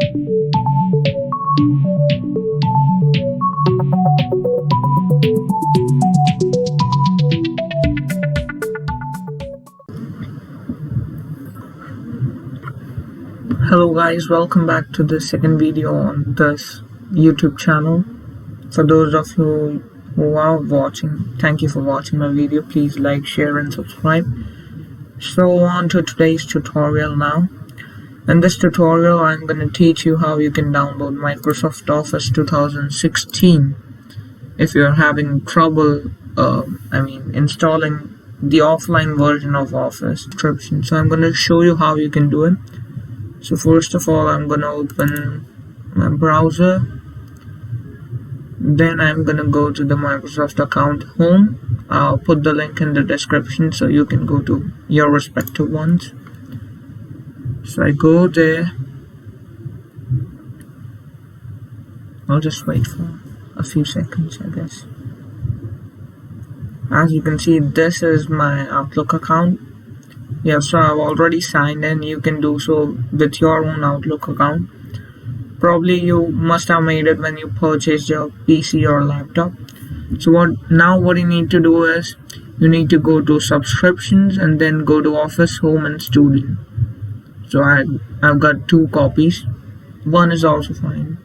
Hello guys, welcome back to the second video on this YouTube channel. For those of you who are watching, thank you for watching my video. Please like, share and subscribe. So on to today's tutorial now. In this tutorial I'm going to teach you how you can download Microsoft Office 2016 if you're having trouble installing the offline version of Office subscription. So I'm going to show you how you can do it. So first of all, I'm gonna open my browser, then I'm gonna go to the Microsoft account home. I'll put the link in the description so you can go to your respective ones. So I go there. I'll just wait for a few seconds, I guess. As you can see, this is my Outlook account. Yeah, so I've already signed in. You can do so with your own Outlook account. Probably you must have made it when you purchased your PC or laptop. So what you need to do is you need to go to subscriptions and then go to Office, Home and Student. So I've got 2 copies. One is also fine.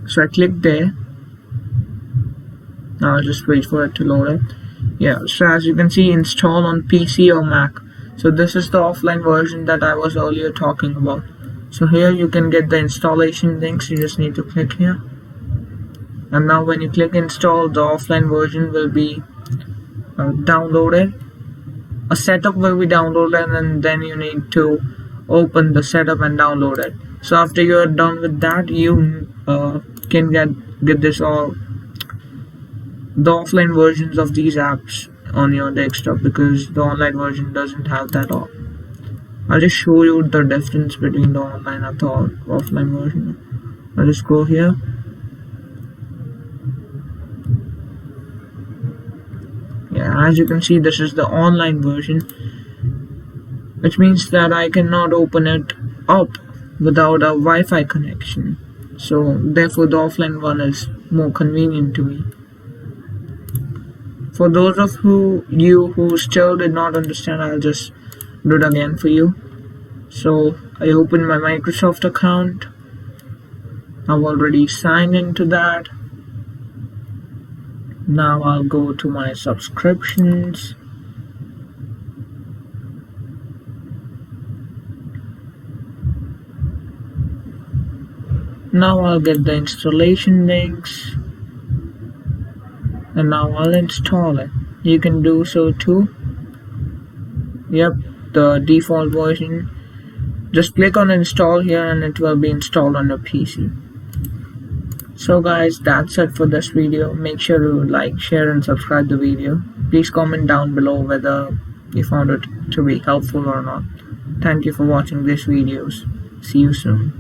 So I click there. Now I'll just wait for it to load it. Yeah, so as you can see, install on PC or Mac. So this is the offline version that I was earlier talking about. So here you can get the installation links. You just need to click here. And now when you click install, the offline version will be downloaded. A setup will be downloaded and then you need to open the setup and download it. So after you're done with that, you can get this all the offline versions of these apps on your desktop, because the online version doesn't have that all. I'll just show you the difference between the online and the offline version. I'll just go here. Yeah, as you can see, this is the online version, which means that I cannot open it up without a Wi-Fi connection. So therefore the offline one is more convenient to me. For those of you who still did not understand, I'll just do it again for you. So I open my Microsoft account. I've already signed into that. Now I'll go to my subscriptions. Now I'll get the installation links. And now I'll install it. You can do so too. Yep, the default version. Just click on install here and it will be installed on your PC. So guys, that's it for this video. Make sure to like, share and subscribe the video. Please comment down below whether you found it to be helpful or not. Thank you for watching these videos. See you soon.